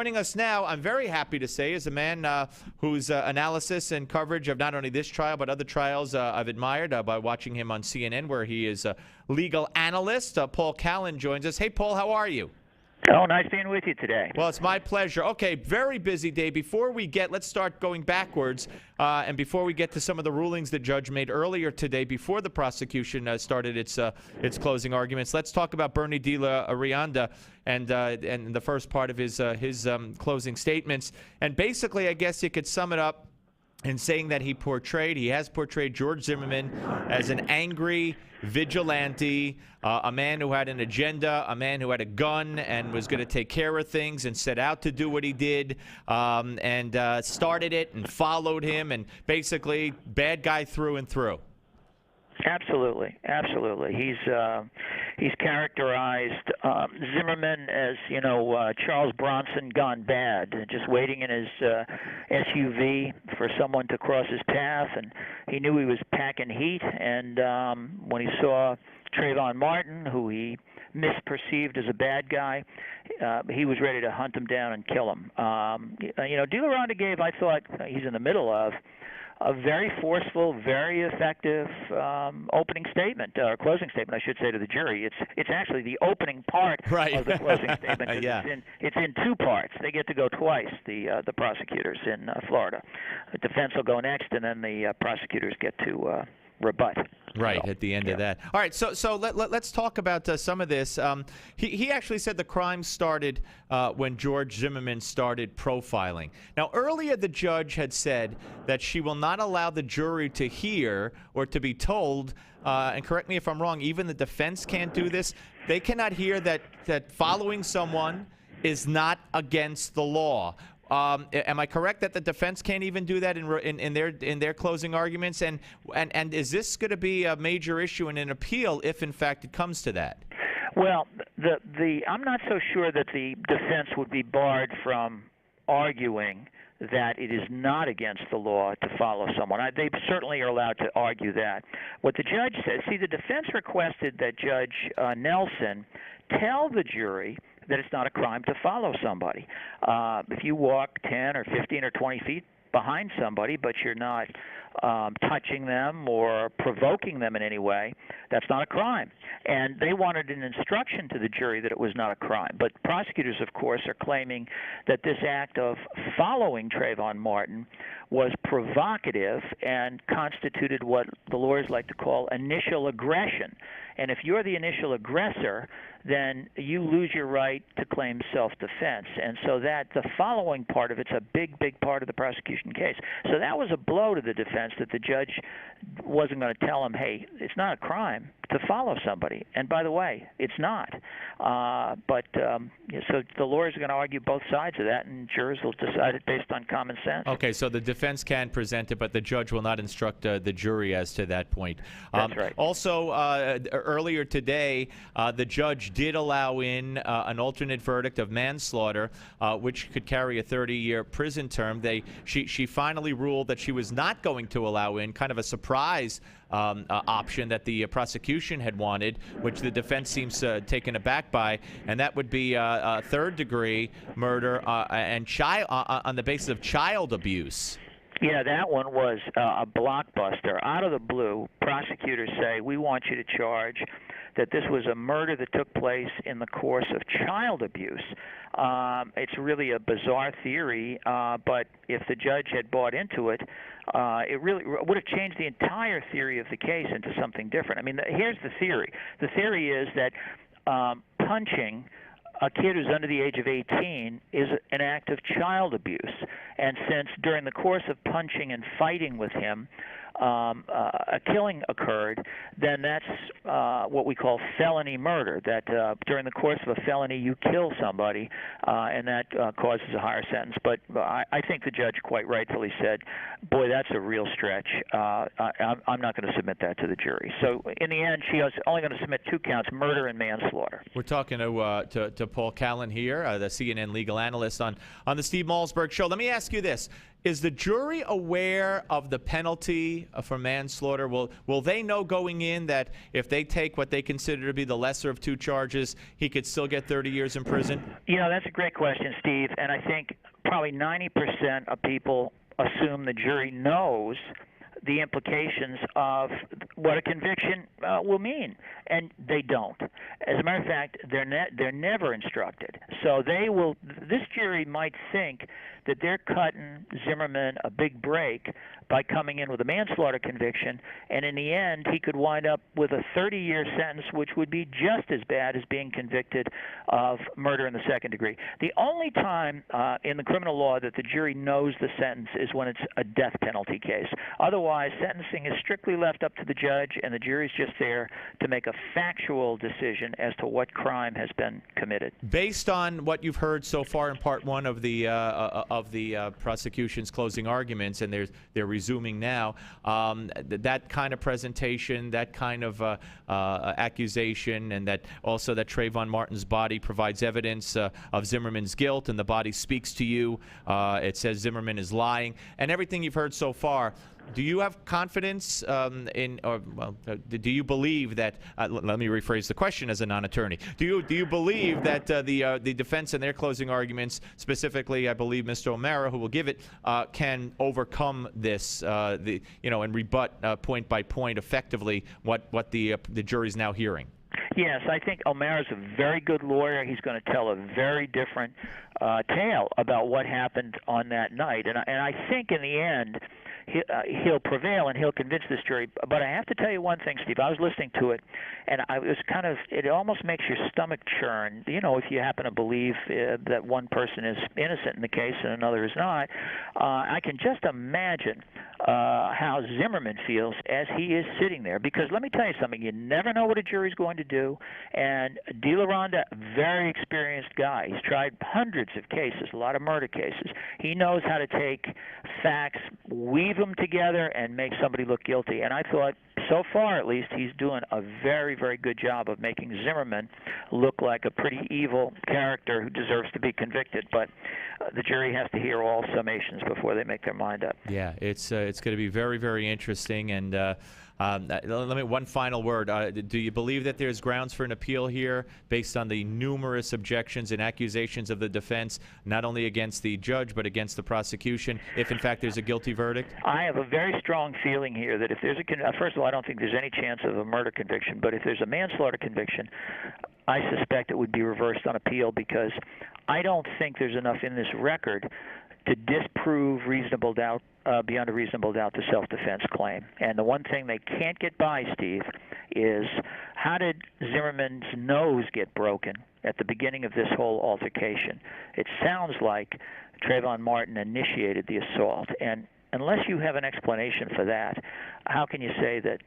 Joining us now, I'm very happy to say, is a man whose analysis and coverage of not only this trial but other trials I've admired by watching him on CNN, where he is a legal analyst. Paul Callan joins us. Hey, Paul, how are you? Oh, nice being with you today. Well, it's my pleasure. Okay, very busy day. Let's start going backwards, and before we get to some of the rulings the judge made earlier today, before the prosecution started its closing arguments, let's talk about Bernie de la Rianda and the first part of his closing statements. And basically, I guess you could sum it up in saying that he has portrayed George Zimmerman as an angry vigilante, a man who had an agenda, a man who had a gun and was going to take care of things and set out to do what he did, and started it and followed him, and basically bad guy through and through. Absolutely, absolutely. He's characterized Zimmerman as, Charles Bronson gone bad, just waiting in his SUV for someone to cross his path, and he knew he was packing heat. And when he saw Trayvon Martin, who he misperceived as a bad guy, he was ready to hunt him down and kill him. De la Rianda gave, I thought, he's in the middle of a very forceful, very effective opening statement, or closing statement, I should say, to the jury. It's actually the opening part of the closing statement. Yeah. It's in two parts. They get to go twice, the prosecutors in Florida. The defense will go next, and then the prosecutors get to rebut. Right, at the end of that. All right, so let's talk about some of this. He actually said the crime started when George Zimmerman started profiling. Now, earlier the judge had said that she will not allow the jury to hear or to be told, and correct me if I'm wrong, even the defense can't do this. They cannot hear that following someone is not against the law. Am I correct that the defense can't even do that in their closing arguments? And is this going to be a major issue in an appeal if, in fact, it comes to that? Well, I'm not so sure that the defense would be barred from arguing that it is not against the law to follow someone. They certainly are allowed to argue that. What the judge said, the defense requested that Judge Nelson tell the jury that it's not a crime to follow somebody. If you walk 10 or 15 or 20 feet behind somebody, but you're not touching them or provoking them in any way, that's not a crime. And they wanted an instruction to the jury that it was not a crime. But prosecutors, of course, are claiming that this act of following Trayvon Martin was provocative and constituted what the lawyers like to call initial aggression. And if you're the initial aggressor, then you lose your right to claim self-defense. And so that the following part of it's a big, big part of the prosecution case. So that was a blow to the defense that the judge wasn't going to tell him, hey, it's not a crime to follow somebody. And by the way, it's not. So the lawyers are going to argue both sides of that, and jurors will decide it based on common sense. Okay, so the defense can present it, but the judge will not instruct the jury as to that point. That's right. Also, earlier today, the judge did allow in an alternate verdict of manslaughter, which could carry a 30-year prison term. She finally ruled that she was not going to allow in kind of a surprise option that the prosecution had wanted, which the defense seems taken aback by, and that would be third-degree murder and on the basis of child abuse. Yeah, that one was a blockbuster. Out of the blue, prosecutors say, we want you to charge that this was a murder that took place in the course of child abuse. It's really a bizarre theory, but if the judge had bought into it, it really would have changed the entire theory of the case into something different. I mean, here's the theory. The theory is that punching a kid who's under the age of 18 is an act of child abuse. And since during the course of punching and fighting with him, a killing occurred, then that's what we call felony murder, that during the course of a felony you kill somebody, and that causes a higher sentence. But I think the judge quite rightfully said, boy, that's a real stretch. I'm not going to submit that to the jury. So in the end, she was only going to submit 2 counts, murder and manslaughter. We're talking to Paul Callan here, the CNN legal analyst on the Steve Malzberg Show. Let me ask you this. Is the jury aware of the penalty guilty for manslaughter? Will they know going in that if they take what they consider to be the lesser of two charges, he could still get 30 years in prison? You know, that's a great question, Steve, and I think probably 90% of people assume the jury knows the implications of what a conviction will mean, and they don't. As a matter of fact, they're never instructed. So they will. This jury might think that they're cutting Zimmerman a big break by coming in with a manslaughter conviction, and in the end, he could wind up with a 30-year sentence, which would be just as bad as being convicted of murder in the second degree. The only time in the criminal law that the jury knows the sentence is when it's a death penalty case. Otherwise, sentencing is strictly left up to the judge, and the jury's just there to make a factual decision as to what crime has been committed. Based on what you've heard so far in part one of the prosecution's closing arguments, and they're resuming now, that kind of presentation, that kind of accusation, and that also that Trayvon Martin's body provides evidence of Zimmerman's guilt, and the body speaks to you. It says Zimmerman is lying, and everything you've heard so far. Do you have confidence do you believe that? Let me rephrase the question as a non-attorney. Do you believe that the defense in their closing arguments, specifically, I believe Mr. O'Mara, who will give it, can overcome this, and rebut point by point effectively what the jury's now hearing? Yes, I think O'Mara's a very good lawyer. He's going to tell a very different tale about what happened on that night, and I think in the end he'll prevail and he'll convince this jury. But I have to tell you one thing, Steve. I was listening to it, and it almost makes your stomach churn. You know, if you happen to believe that one person is innocent in the case and another is not, I can just imagine how Zimmerman feels as he is sitting there. Because let me tell you something, you never know what a jury's going to do. And De La Ronda, very experienced guy. He's tried hundreds of cases, a lot of murder cases. He knows how to take facts, weave them together, and make somebody look guilty. And I thought, so far at least, he's doing a very, very good job of making Zimmerman look like a pretty evil character who deserves to be convicted. But the jury has to hear all summations before they make their mind up. Yeah, it's going to be very, very interesting. And let me one final word. Do you believe that there's grounds for an appeal here based on the numerous objections and accusations of the defense, not only against the judge but against the prosecution, if in fact there's a guilty verdict? I have a very strong feeling here that if there's first of all, I don't think there's any chance of a murder conviction, but if there's a manslaughter conviction, I suspect it would be reversed on appeal, because I don't think there's enough in this record to disprove reasonable doubt, beyond a reasonable doubt, the self-defense claim. And the one thing they can't get by, Steve, is how did Zimmerman's nose get broken at the beginning of this whole altercation? It sounds like Trayvon Martin initiated the assault. And unless you have an explanation for that, how can you say that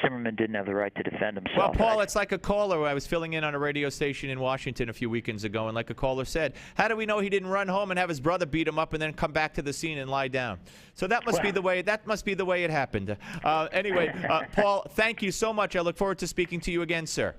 Zimmerman didn't have the right to defend himself? Well, Paul, it's like a caller. I was filling in on a radio station in Washington a few weekends ago, and like a caller said, how do we know he didn't run home and have his brother beat him up and then come back to the scene and lie down? So that must be the way. That must be the way it happened. Anyway, Paul, thank you so much. I look forward to speaking to you again, sir.